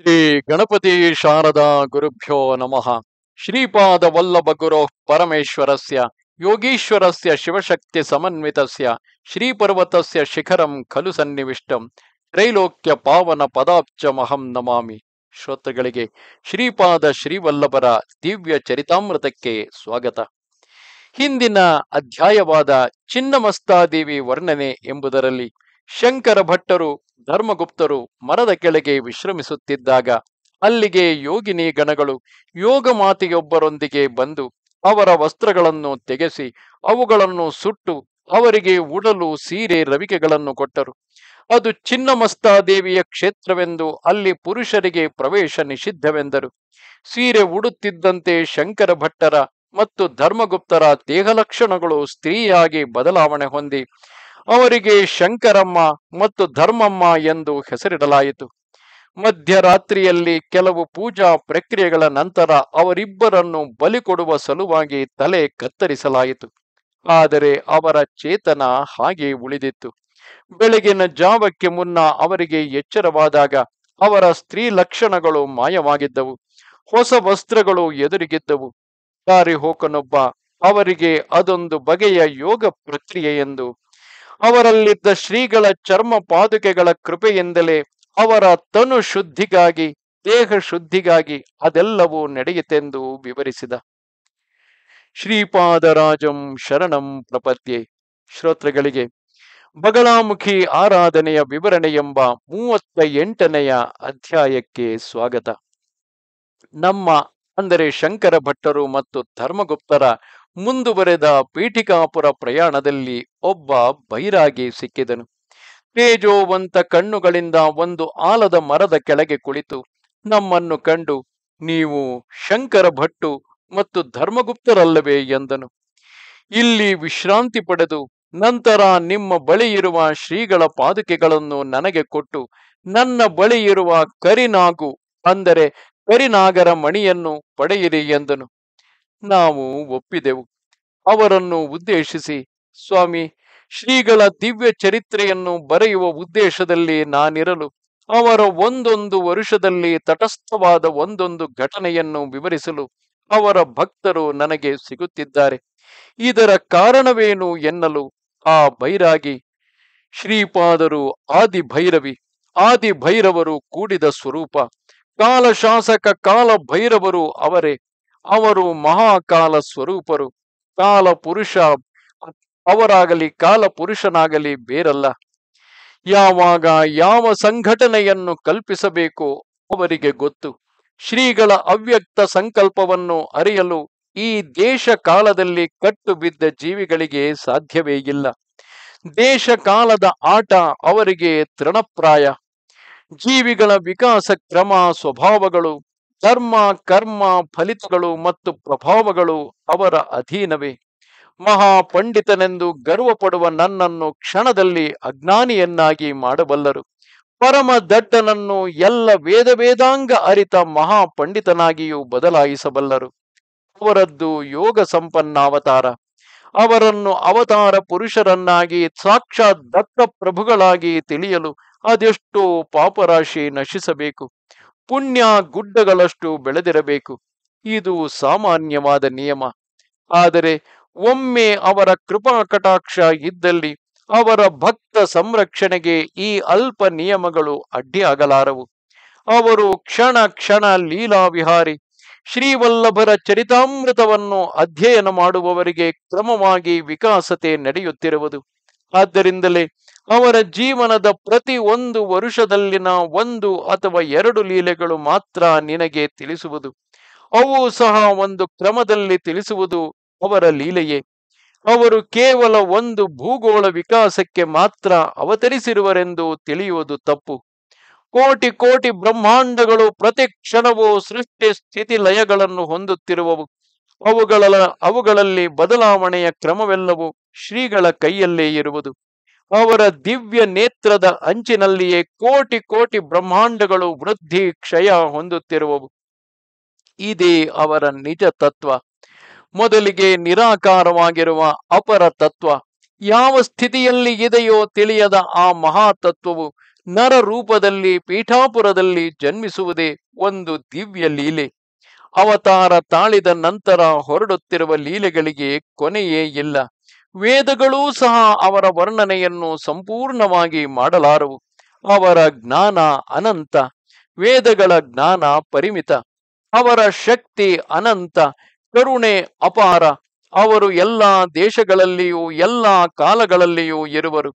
ಶ್ರೀ ಗಣಪತಿ ಶಾರದಾ ಗುರುಭ್ಯೋ ನಮಃ. ಶ್ರೀಪಾದ ವಲ್ಲಭ ಗುರೋ ಪರಮೇಶ್ವರಸ್ಯ ಯೋಗೀಶ್ವರಸ್ಯ ಶಿವಶಕ್ತಿ ಸಮನ್ವಿತಸ್ಯ ಶ್ರೀಪರ್ವತಸ್ಯ ಶಿಖರಂ ಖಲು ಸನ್ನಿವಿಷ್ಟಂ ತ್ರೈಲೋಕ್ಯ ಪಾವನ ಪದಾಬ್ಜಮಹಂ ನಮಾಮಿ. ಶ್ರೋತೃಗಳಿಗೆ ಶ್ರೀಪಾದ ಶ್ರೀವಲ್ಲಭರ ದಿವ್ಯ ಚರಿತಾಮೃತಕ್ಕೆ ಸ್ವಾಗತ. ಹಿಂದಿನ ಅಧ್ಯಾಯವಾದ ಚಿನ್ನಮಸ್ತಾದೇವಿ ವರ್ಣನೆ ಎಂಬುದರಲ್ಲಿ ಶಂಕರ ಭಟ್ಟರು ಧರ್ಮಗುಪ್ತರು ಮರದ ಕೆಳಗೆ ವಿಶ್ರಮಿಸುತ್ತಿದ್ದಾಗ ಅಲ್ಲಿಗೆ ಯೋಗಿನಿ ಗಣಗಳು ಯೋಗ ಮಾತೆಯೊಬ್ಬರೊಂದಿಗೆ ಬಂದು ಅವರ ವಸ್ತ್ರಗಳನ್ನು ತೆಗೆಸಿ ಅವುಗಳನ್ನು ಸುಟ್ಟು ಅವರಿಗೆ ಉಡಲು ಸೀರೆ ರವಿಕೆಗಳನ್ನು ಕೊಟ್ಟರು. ಅದು ಚಿನ್ನಮಸ್ತಾದೇವಿಯ ಕ್ಷೇತ್ರವೆಂದು ಅಲ್ಲಿ ಪುರುಷರಿಗೆ ಪ್ರವೇಶ ನಿಷಿದ್ಧವೆಂದರು. ಸೀರೆ ಉಡುತ್ತಿದ್ದಂತೆ ಶಂಕರ ಭಟ್ಟರ ಮತ್ತು ಧರ್ಮಗುಪ್ತರ ದೇಹಲಕ್ಷಣಗಳು ಸ್ತ್ರೀಯಾಗಿ ಬದಲಾವಣೆ ಹೊಂದಿ ಅವರಿಗೆ ಶಂಕರಮ್ಮ ಮತ್ತು ಧರ್ಮಮ್ಮ ಎಂದು ಹೆಸರಿಡಲಾಯಿತು. ಮಧ್ಯರಾತ್ರಿಯಲ್ಲಿ ಕೆಲವು ಪೂಜಾ ಪ್ರಕ್ರಿಯೆಗಳ ನಂತರ ಅವರಿಬ್ಬರನ್ನು ಬಲಿ ಕೊಡುವ ಸಲುವಾಗಿ ತಲೆ ಕತ್ತರಿಸಲಾಯಿತು. ಆದರೆ ಅವರ ಚೇತನ ಹಾಗೆ ಉಳಿದಿತ್ತು. ಬೆಳಗಿನ ಜಾವಕ್ಕೆ ಮುನ್ನ ಅವರಿಗೆ ಎಚ್ಚರವಾದಾಗ ಅವರ ಸ್ತ್ರೀ ಲಕ್ಷಣಗಳು ಮಾಯವಾಗಿದ್ದವು. ಹೊಸ ವಸ್ತ್ರಗಳು ಎದುರಿಗಿದ್ದವು. ದಾರಿಹೋಕನೊಬ್ಬ ಅವರಿಗೆ ಅದೊಂದು ಬಗೆಯ ಯೋಗ ಪ್ರಕ್ರಿಯೆ ಎಂದು, ಅವರಲ್ಲಿದ್ದ ಶ್ರೀಗಳ ಚರ್ಮ ಪಾದುಕೆಗಳ ಕೃಪೆಯಿಂದಲೇ ಅವರ ತನು ಶುದ್ಧಿಗಾಗಿ ದೇಹ ಶುದ್ಧಿಗಾಗಿ ಅದೆಲ್ಲವೂ ನಡೆಯಿತೆಂದು ವಿವರಿಸಿದ. ಶ್ರೀಪಾದರಾಜಂ ಶರಣಂ ಪ್ರಪದ್ಯೆ. ಶ್ರೋತೃಗಳಿಗೆ ಬಗಳಾಮುಖಿ ಆರಾಧನೆಯ ವಿವರಣೆ ಎಂಬ 38ನೆಯ ಅಧ್ಯಾಯಕ್ಕೆ ಸ್ವಾಗತ. ನಮ್ಮ ಅಂದರೆ ಶಂಕರ ಭಟ್ಟರು ಮತ್ತು ಧರ್ಮಗುಪ್ತರ ಮುಂದುವರೆದ ಪೀಠಿಕಾಪುರ ಪ್ರಯಾಣದಲ್ಲಿ ಒಬ್ಬ ಬೈರಾಗಿ ಸಿಕ್ಕಿದನು. ತೇಜೋವಂತ ಕಣ್ಣುಗಳಿಂದ ಒಂದು ಆಲದ ಮರದ ಕೆಳಗೆ ಕುಳಿತು ನಮ್ಮನ್ನು ಕಂಡು, ನೀವು ಶಂಕರ ಭಟ್ಟು ಮತ್ತು ಧರ್ಮಗುಪ್ತರಲ್ಲವೇ ಎಂದನು. ಇಲ್ಲಿ ವಿಶ್ರಾಂತಿ ಪಡೆದು ನಂತರ ನಿಮ್ಮ ಬಳಿ ಇರುವ ಶ್ರೀಗಳ ಪಾದುಕೆಗಳನ್ನು ನನಗೆ ಕೊಟ್ಟು ನನ್ನ ಬಳಿ ಇರುವ ಕರಿನಾಗು ಅಂದರೆ ಕರಿನಾಗರ ಮಣಿಯನ್ನು ಪಡೆಯಿರಿ ಎಂದನು. ನಾವು ಒಪ್ಪಿದೆವು. ಅವರನ್ನು ಉದ್ದೇಶಿಸಿ, ಸ್ವಾಮಿ, ಶ್ರೀಗಳ ದಿವ್ಯ ಚರಿತ್ರೆಯನ್ನು ಬರೆಯುವ ಉದ್ದೇಶದಲ್ಲಿ ನಾನಿರಲು ಅವರ ಒಂದೊಂದು ವರುಷದಲ್ಲಿ ತಟಸ್ಥವಾದ ಒಂದೊಂದು ಘಟನೆಯನ್ನು ವಿವರಿಸಲು ಅವರ ಭಕ್ತರು ನನಗೆ ಸಿಗುತ್ತಿದ್ದಾರೆ. ಇದರ ಕಾರಣವೇನು ಎನ್ನಲು ಆ ಬೈರಾಗಿ, ಶ್ರೀಪಾದರು ಆದಿಭೈರವಿ, ಆದಿಭೈರವರು ಕೂಡಿದ ಸ್ವರೂಪ, ಕಾಲಶಾಸಕ ಕಾಲ ಭೈರವರು ಅವರೇ. ಅವರು ಮಹಾಕಾಲ ಸ್ವರೂಪರು. ಕಾಲ ಪುರುಷ ಅವರಾಗಲಿ ಕಾಲ ಪುರುಷನಾಗಲಿ ಬೇರಲ್ಲ. ಯಾವಾಗ ಯಾವ ಸಂಘಟನೆಯನ್ನು ಕಲ್ಪಿಸಬೇಕೋ ಅವರಿಗೆ ಗೊತ್ತು. ಶ್ರೀಗಳ ಅವ್ಯಕ್ತ ಸಂಕಲ್ಪವನ್ನು ಅರಿಯಲು ಈ ದೇಶ ಕಾಲದಲ್ಲಿ ಕಟ್ಟು ಬಿದ್ದ ಜೀವಿಗಳಿಗೆ ಸಾಧ್ಯವೇ ಇಲ್ಲ. ದೇಶ ಕಾಲದ ಆಟ ಅವರಿಗೆ ತೃಣಪ್ರಾಯ. ಜೀವಿಗಳ ವಿಕಾಸ ಕ್ರಮ, ಸ್ವಭಾವಗಳು, ಧರ್ಮ, ಕರ್ಮ, ಫಲಿತಗಳು ಮತ್ತು ಪ್ರಭಾವಗಳು ಅವರ ಅಧೀನವೇ. ಮಹಾಪಂಡಿತನೆಂದು ಗರ್ವಪಡುವ ನನ್ನನ್ನು ಕ್ಷಣದಲ್ಲಿ ಅಜ್ಞಾನಿಯನ್ನಾಗಿ ಮಾಡಬಲ್ಲರು. ಪರಮ ದಡ್ಡನನ್ನು ಎಲ್ಲ ವೇದಾಂಗ ಅರಿತ ಮಹಾಪಂಡಿತನಾಗಿಯೂ ಬದಲಾಯಿಸಬಲ್ಲರು. ಅವರದ್ದು ಯೋಗ ಸಂಪನ್ನ ಅವತಾರ. ಅವರನ್ನು ಅವತಾರ ಪುರುಷರನ್ನಾಗಿ ಸಾಕ್ಷಾತ್ ದತ್ತ ಪ್ರಭುಗಳಾಗಿ ತಿಳಿಯಲು ಅದೆಷ್ಟೋ ಪಾಪರಾಶಿ ನಶಿಸಬೇಕು. ಪುಣ್ಯ ಗುಡ್ಡಗಳಷ್ಟು ಬೆಳೆದಿರಬೇಕು. ಇದು ಸಾಮಾನ್ಯವಾದ ನಿಯಮ. ಆದರೆ ಒಮ್ಮೆ ಅವರ ಕೃಪಾ ಕಟಾಕ್ಷ ಇದ್ದಲ್ಲಿ ಅವರ ಭಕ್ತ ಸಂರಕ್ಷಣೆಗೆ ಈ ಅಲ್ಪ ನಿಯಮಗಳು ಅಡ್ಡಿಯಾಗಲಾರವು. ಅವರು ಕ್ಷಣ ಕ್ಷಣ ಲೀಲಾವಿಹಾರಿ. ಶ್ರೀವಲ್ಲಭರ ಚರಿತಾಮೃತವನ್ನು ಅಧ್ಯಯನ ಮಾಡುವವರಿಗೆ ಕ್ರಮವಾಗಿ ವಿಕಾಸತೆ ನಡೆಯುತ್ತಿರುವುದು. ಆದ್ದರಿಂದಲೇ ಅವರ ಜೀವನದ ಪ್ರತಿ ಒಂದು ವರುಷದಲ್ಲಿನ 1 ಅಥವಾ 2 ಲೀಲೆಗಳು ಮಾತ್ರ ನಿನಗೆ ತಿಳಿಸುವುದು. ಅವು ಸಹ ಒಂದು ಕ್ರಮದಲ್ಲಿ ತಿಳಿಸುವುದು ಅವರ ಲೀಲೆಯೇ. ಅವರು ಕೇವಲ ಒಂದು ಭೂಗೋಳ ವಿಕಾಸಕ್ಕೆ ಮಾತ್ರ ಅವತರಿಸಿರುವರೆಂದು ತಿಳಿಯುವುದು ತಪ್ಪು. ಕೋಟಿ ಕೋಟಿ ಬ್ರಹ್ಮಾಂಡಗಳು ಪ್ರತಿ ಕ್ಷಣವೂ ಸೃಷ್ಟಿ ಸ್ಥಿತಿ ಲಯಗಳನ್ನು ಹೊಂದುತ್ತಿರುವವು. ಅವುಗಳಲ್ಲಿ ಬದಲಾವಣೆಯ ಕ್ರಮವೆಲ್ಲವೂ ಶ್ರೀಗಳ ಕೈಯಲ್ಲೇ ಇರುವುದು. ಅವರ ದಿವ್ಯ ನೇತ್ರದ ಅಂಚಿನಲ್ಲಿಯೇ ಕೋಟಿ ಕೋಟಿ ಬ್ರಹ್ಮಾಂಡಗಳು ವೃದ್ಧಿ ಕ್ಷಯ ಹೊಂದುತ್ತಿರುವವು. ಇದೇ ಅವರ ನಿಜ ತತ್ವ. ಮೊದಲಿಗೆ ನಿರಾಕಾರವಾಗಿರುವ ಅಪರ ತತ್ವ ಯಾವ ಸ್ಥಿತಿಯಲ್ಲಿ ಇದೆಯೋ ತಿಳಿಯದ ಆ ಮಹಾತತ್ವವು ನರ ರೂಪದಲ್ಲಿ ಪೀಠಾಪುರದಲ್ಲಿ ಜನ್ಮಿಸುವುದೇ ಒಂದು ದಿವ್ಯ ಲೀಲೆ. ಅವತಾರ ತಾಳಿದ ನಂತರ ಹೊರಡುತ್ತಿರುವ ಲೀಲೆಗಳಿಗೆ ಕೊನೆಯೇ ಇಲ್ಲ. ವೇದಗಳೂ ಸಹ ಅವರ ವರ್ಣನೆಯನ್ನು ಸಂಪೂರ್ಣವಾಗಿ ಮಾಡಲಾರವು. ಅವರ ಜ್ಞಾನ ಅನಂತ, ವೇದಗಳ ಜ್ಞಾನ ಪರಿಮಿತ. ಅವರ ಶಕ್ತಿ ಅನಂತ, ಕರುಣೆ ಅಪಾರ. ಅವರು ಎಲ್ಲ ದೇಶಗಳಲ್ಲಿಯೂ ಎಲ್ಲ ಕಾಲಗಳಲ್ಲಿಯೂ ಇರುವರು.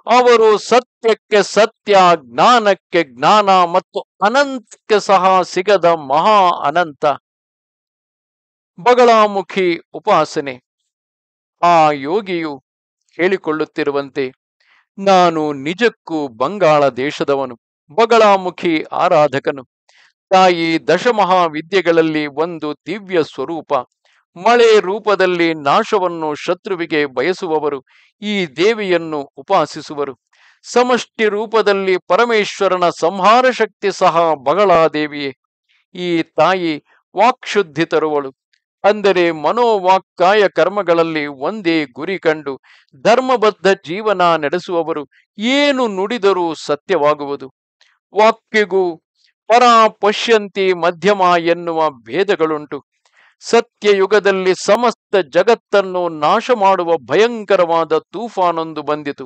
ಅವರು ಸತ್ಯಕ್ಕೆ ಸತ್ಯ, ಜ್ಞಾನಕ್ಕೆ ಜ್ಞಾನ ಮತ್ತು ಅನಂತಕ್ಕೆ ಸಹ ಸಿಗದ ಮಹಾ ಅನಂತ. ಬಗಳಾಮುಖಿ ಉಪಾಸನೆ. ಆ ಯೋಗಿಯು ಹೇಳಿಕೊಳ್ಳುತ್ತಿರುವಂತೆ, ನಾನು ನಿಜಕ್ಕೂ ಬಂಗಾಳ ದೇಶದವನು, ಬಗಳಾಮುಖಿ ಆರಾಧಕನು. ತಾಯಿ ದಶಮಹಾವಿದ್ಯೆಗಳಲ್ಲಿ ಒಂದು ದಿವ್ಯ ಸ್ವರೂಪ. ಮಳೆ ರೂಪದಲ್ಲಿ ನಾಶವನ್ನು ಶತ್ರುವಿಗೆ ಬಯಸುವವರು ಈ ದೇವಿಯನ್ನು ಉಪಾಸಿಸುವರು. ಸಮಷ್ಟಿ ರೂಪದಲ್ಲಿ ಪರಮೇಶ್ವರನ ಸಂಹಾರ ಶಕ್ತಿ ಸಹ ಬಗಳಾದೇವಿಯೇ. ಈ ತಾಯಿ ವಾಕ್ಶುದ್ಧಿ ತರುವಳು. ಅಂದರೆ ಮನೋವಾಕ್ಕಾಯ ಕರ್ಮಗಳಲ್ಲಿ ಒಂದೇ ಗುರಿ ಕಂಡು ಧರ್ಮಬದ್ಧ ಜೀವನ ನಡೆಸುವವರು ಏನು ನುಡಿದರೂ ಸತ್ಯವಾಗುವುದು. ವಾಕ್ಯಗೂ ಪರ ಪಶ್ಯಂತಿ ಮಧ್ಯಮ ಎನ್ನುವ ಭೇದಗಳುಂಟು. ಸತ್ಯಯುಗದಲ್ಲಿ ಸಮಸ್ತ ಜಗತ್ತನ್ನು ನಾಶ ಮಾಡುವ ಭಯಂಕರವಾದ ತೂಫಾನೊಂದು ಬಂದಿತು.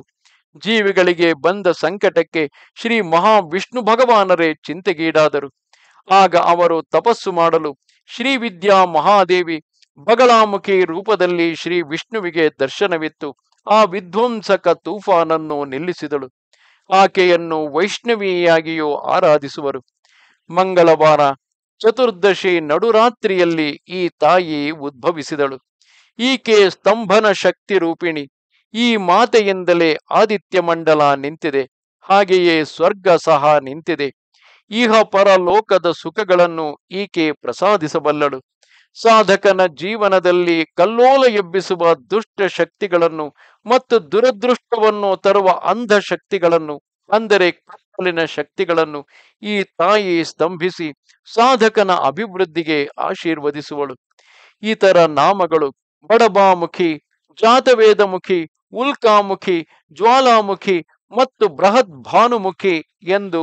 ಜೀವಿಗಳಿಗೆ ಬಂದ ಸಂಕಟಕ್ಕೆ ಶ್ರೀ ಮಹಾವಿಷ್ಣು ಭಗವಾನರೇ ಚಿಂತೆಗೀಡಾದರು. ಆಗ ಅವರು ತಪಸ್ಸು ಮಾಡಲು ಶ್ರೀ ವಿದ್ಯಾ ಮಹಾದೇವಿ ಬಗಳಾಮುಖಿ ರೂಪದಲ್ಲಿ ಶ್ರೀ ವಿಷ್ಣುವಿಗೆ ದರ್ಶನವಿತ್ತು ಆ ವಿಧ್ವಂಸಕ ತೂಫಾನನ್ನು ನಿಲ್ಲಿಸಿದಳು. ಆಕೆಯನ್ನು ವೈಷ್ಣವಿಯಾಗಿಯೂ ಆರಾಧಿಸುವರು. ಮಂಗಳವಾರ ಚತುರ್ದಶಿ ನಡುರಾತ್ರಿಯಲ್ಲಿ ಈ ತಾಯಿ ಉದ್ಭವಿಸಿದಳು. ಈಕೆ ಸ್ತಂಭನ ಶಕ್ತಿ ರೂಪಿಣಿ. ಈ ಮಾತೆಯಿಂದಲೇ ಆದಿತ್ಯ ಮಂಡಲ ನಿಂತಿದೆ. ಹಾಗೆಯೇ ಸ್ವರ್ಗ ಸಹ ನಿಂತಿದೆ. ಇಹ ಪರಲೋಕದ ಸುಖಗಳನ್ನು ಈಕೆ ಪ್ರಸಾದಿಸಬಲ್ಲಳು. ಸಾಧಕನ ಜೀವನದಲ್ಲಿ ಕಲ್ಲೋಲ ಎಬ್ಬಿಸುವ ದುಷ್ಟ ಶಕ್ತಿಗಳನ್ನು ಮತ್ತು ದುರದೃಷ್ಟವನ್ನು ತರುವ ಅಂಧ ಶಕ್ತಿಗಳನ್ನು, ಅಂದರೆ ಕತ್ತಲಿನ ಶಕ್ತಿಗಳನ್ನು ಈ ತಾಯಿ ಸ್ತಂಭಿಸಿ ಸಾಧಕನ ಅಭಿವೃದ್ಧಿಗೆ ಆಶೀರ್ವದಿಸುವಳು. ಇತರ ನಾಮಗಳು ಬಡಬಾಮುಖಿ, ಜಾತವೇದಮುಖಿ, ಉಲ್ಕಾಮುಖಿ, ಜ್ವಾಲಾಮುಖಿ ಮತ್ತು ಬೃಹತ್ ಭಾನುಮುಖಿ ಎಂದು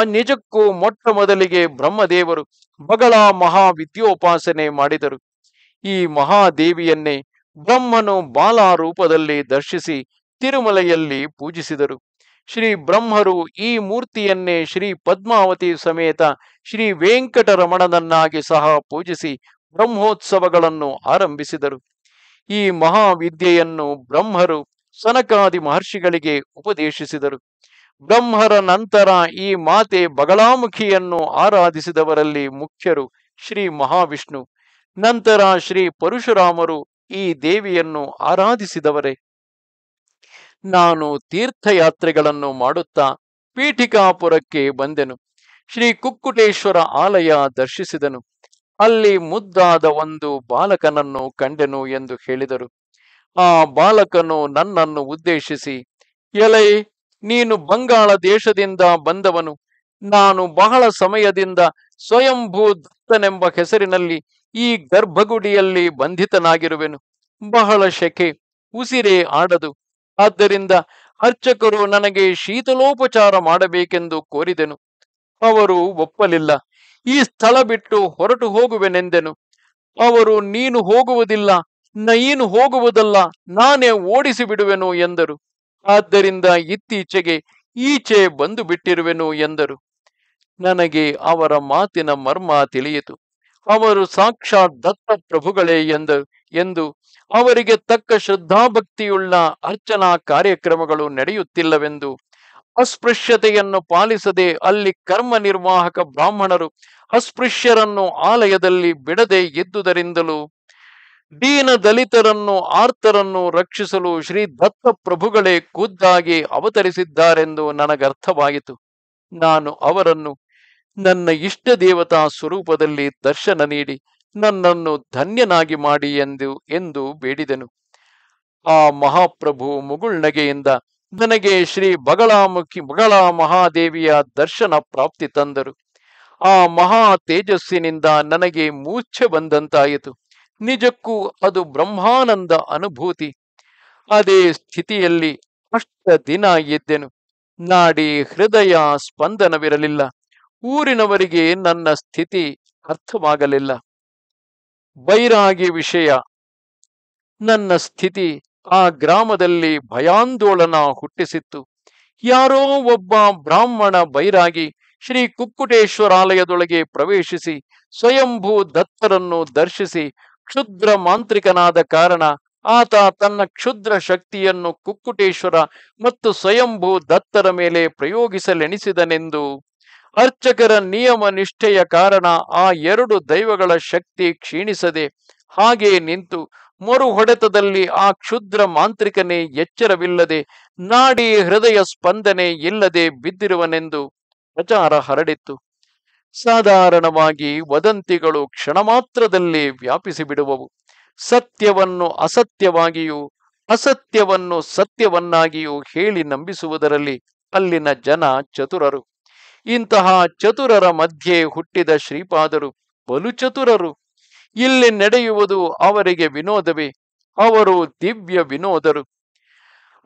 ನಿಜಕ್ಕೂ ಮೊಟ್ಟ ಮೊದಲಿಗೆ ಬ್ರಹ್ಮದೇವರು ಬಗಳ ಮಹಾವಿದ್ಯೋಪಾಸನೆ ಮಾಡಿದರು. ಈ ಮಹಾದೇವಿಯನ್ನೇ ಬ್ರಹ್ಮನು ಬಾಲಾ ರೂಪದಲ್ಲಿ ದರ್ಶಿಸಿ ತಿರುಮಲೆಯಲ್ಲಿ ಪೂಜಿಸಿದರು. ಶ್ರೀ ಬ್ರಹ್ಮರು ಈ ಮೂರ್ತಿಯನ್ನೇ ಶ್ರೀ ಪದ್ಮಾವತಿ ಸಮೇತ ಶ್ರೀ ವೆಂಕಟರಮಣನನ್ನಾಗಿ ಸಹ ಪೂಜಿಸಿ ಬ್ರಹ್ಮೋತ್ಸವಗಳನ್ನು ಆರಂಭಿಸಿದರು. ಈ ಮಹಾವಿದ್ಯೆಯನ್ನು ಬ್ರಹ್ಮರು ಸನಕಾದಿ ಮಹರ್ಷಿಗಳಿಗೆ ಉಪದೇಶಿಸಿದರು. ಬ್ರಹ್ಮರ ನಂತರ ಈ ಮಾತೆ ಬಗಳಾಮುಖಿಯನ್ನು ಆರಾಧಿಸಿದವರಲ್ಲಿ ಮುಖ್ಯರು ಶ್ರೀ ಮಹಾವಿಷ್ಣು. ನಂತರ ಶ್ರೀ ಪರಶುರಾಮರು ಈ ದೇವಿಯನ್ನು ಆರಾಧಿಸಿದವರೇ. ನಾನು ತೀರ್ಥಯಾತ್ರೆಗಳನ್ನು ಮಾಡುತ್ತಾ ಪೀಠಿಕಾಪುರಕ್ಕೆ ಬಂದೆನು. ಶ್ರೀ ಕುಕ್ಕುಟೇಶ್ವರ ಆಲಯ ದರ್ಶಿಸಿದನು. ಅಲ್ಲಿ ಮುದ್ದಾದ ಒಂದು ಬಾಲಕನನ್ನು ಕಂಡೆನು ಎಂದು ಹೇಳಿದರು. ಆ ಬಾಲಕನು ನನ್ನನ್ನು ಉದ್ದೇಶಿಸಿ, ಎಲೈ, ನೀನು ಬಂಗಾಳ ದೇಶದಿಂದ ಬಂದವನು. ನಾನು ಬಹಳ ಸಮಯದಿಂದ ಸ್ವಯಂಭೂ ದತ್ತನೆಂಬ ಹೆಸರಿನಲ್ಲಿ ಈ ಗರ್ಭಗುಡಿಯಲ್ಲಿ ಬಂಧಿತನಾಗಿರುವೆನು. ಬಹಳ ಶೆಕೆ, ಉಸಿರೇ ಆಡದು. ಆದ್ದರಿಂದ ಅರ್ಚಕರು ನನಗೆ ಶೀತಲೋಪಚಾರ ಮಾಡಬೇಕೆಂದು ಕೋರಿದೆನು. ಅವರು ಒಪ್ಪಲಿಲ್ಲ. ಈ ಸ್ಥಳ ಬಿಟ್ಟು ಹೊರಟು ಹೋಗುವೆನೆಂದೆನು. ಅವರು, ನೀನು ಹೋಗುವುದಿಲ್ಲ, ನೀನು ಹೋಗುವುದಲ್ಲ, ನಾನೇ ಓಡಿಸಿ ಬಿಡುವೆನು ಎಂದರು. ಆದ್ದರಿಂದ ಇತ್ತೀಚೆಗೆ ಈಚೆ ಬಂದು ಬಿಟ್ಟಿರುವೆನು ಎಂದರು. ನನಗೆ ಅವರ ಮಾತಿನ ಮರ್ಮ ತಿಳಿಯಿತು. ಅವರು ಸಾಕ್ಷಾತ್ ದತ್ತ ಪ್ರಭುಗಳೇ ಎಂದು ಅವರಿಗೆ ತಕ್ಕ ಶ್ರದ್ಧಾಭಕ್ತಿಯುಳ್ಳ ಅರ್ಚನಾ ಕಾರ್ಯಕ್ರಮಗಳು ನಡೆಯುತ್ತಿಲ್ಲವೆಂದು, ಅಸ್ಪೃಶ್ಯತೆಯನ್ನು ಪಾಲಿಸದೆ ಅಲ್ಲಿ ಕರ್ಮ ನಿರ್ವಾಹಕ ಬ್ರಾಹ್ಮಣರು ಅಸ್ಪೃಶ್ಯರನ್ನು ಆಲಯದಲ್ಲಿ ಬಿಡದೆ ಇದ್ದುದರಿಂದಲೂ ದೀನ ದಲಿತರನ್ನು ಆರ್ತರನ್ನು ರಕ್ಷಿಸಲು ಶ್ರೀ ದತ್ತ ಪ್ರಭುಗಳೇ ಖುದ್ದಾಗಿ ಅವತರಿಸಿದ್ದಾರೆಂದು ನನಗರ್ಥವಾಯಿತು. ನಾನು ಅವರನ್ನು ನನ್ನ ಇಷ್ಟ ದೇವತಾ ಸ್ವರೂಪದಲ್ಲಿ ದರ್ಶನ ನೀಡಿ ನನ್ನನ್ನು ಧನ್ಯನಾಗಿ ಮಾಡಿ ಎಂದು ಬೇಡಿದೆನು. ಆ ಮಹಾಪ್ರಭು ಮುಗುಳ್ನಗೆಯಿಂದ ನನಗೆ ಶ್ರೀ ಬಗಳ ಮಹಾದೇವಿಯ ದರ್ಶನ ಪ್ರಾಪ್ತಿ ತಂದರು. ಆ ಮಹಾ ತೇಜಸ್ಸಿನಿಂದ ನನಗೆ ಮೂರ್ಛೆ ಬಂದಂತಾಯಿತು. ನಿಜಕ್ಕೂ ಅದು ಬ್ರಹ್ಮಾನಂದ ಅನುಭೂತಿ. ಅದೇ ಸ್ಥಿತಿಯಲ್ಲಿ ಅಷ್ಟ ದಿನ ಇದ್ದೆನು. ನಾಡಿ ಹೃದಯ ಸ್ಪಂದನವಿರಲಿಲ್ಲ. ಊರಿನವರಿಗೆ ನನ್ನ ಸ್ಥಿತಿ ಅರ್ಥವಾಗಲಿಲ್ಲ. ಬೈರಾಗಿ ವಿಷಯ ನನ್ನ ಸ್ಥಿತಿ ಆ ಗ್ರಾಮದಲ್ಲಿ ಭಯಾಂದೋಲನ ಹುಟ್ಟಿಸಿತ್ತು. ಯಾರೋ ಒಬ್ಬ ಬ್ರಾಹ್ಮಣ ಬೈರಾಗಿ ಶ್ರೀ ಕುಕ್ಕುಟೇಶ್ವರಾಲಯದೊಳಗೆ ಪ್ರವೇಶಿಸಿ ಸ್ವಯಂಭೂ ದತ್ತರನ್ನು ದರ್ಶಿಸಿ ಕ್ಷುದ್ರ ಮಾಂತ್ರಿಕನಾದ ಕಾರಣ ಆತ ತನ್ನ ಕ್ಷುದ್ರ ಶಕ್ತಿಯನ್ನು ಕುಕ್ಕುಟೇಶ್ವರ ಮತ್ತು ಸ್ವಯಂಭೂ ದತ್ತರ ಮೇಲೆ ಪ್ರಯೋಗಿಸಲೆಣಿಸಿದನೆಂದು, ಅರ್ಚಕರ ನಿಯಮ ನಿಷ್ಠೆಯ ಕಾರಣ ಆ ಎರಡು ದೈವಗಳ ಶಕ್ತಿ ಕ್ಷೀಣಿಸದೆ ಹಾಗೆ ನಿಂತು ಮರು ಹೊಡೆತದಲ್ಲಿ ಆ ಕ್ಷುದ್ರ ಮಾಂತ್ರಿಕನೇ ಎಚ್ಚರವಿಲ್ಲದೆ ನಾಡಿ ಹೃದಯ ಸ್ಪಂದನೆ ಇಲ್ಲದೆ ಬಿದ್ದಿರುವನೆಂದು ಪ್ರಚಾರ ಹರಡಿತ್ತು. ಸಾಧಾರಣವಾಗಿ ವದಂತಿಗಳು ಕ್ಷಣ ಮಾತ್ರದಲ್ಲಿ ವ್ಯಾಪಿಸಿ ಬಿಡುವವು. ಸತ್ಯವನ್ನು ಅಸತ್ಯವಾಗಿಯೂ ಅಸತ್ಯವನ್ನು ಸತ್ಯವನ್ನಾಗಿಯೂ ಹೇಳಿ ನಂಬಿಸುವುದರಲ್ಲಿ ಅಲ್ಲಿನ ಜನ ಚತುರರು. ಇಂತಹ ಚತುರರ ಮಧ್ಯೆ ಹುಟ್ಟಿದ ಶ್ರೀಪಾದರು ಬಲು ಚತುರರು. ಇಲ್ಲಿ ನಡೆಯುವುದು ಅವರಿಗೆ ವಿನೋದವೇ, ಅವರು ದಿವ್ಯ ವಿನೋದರು.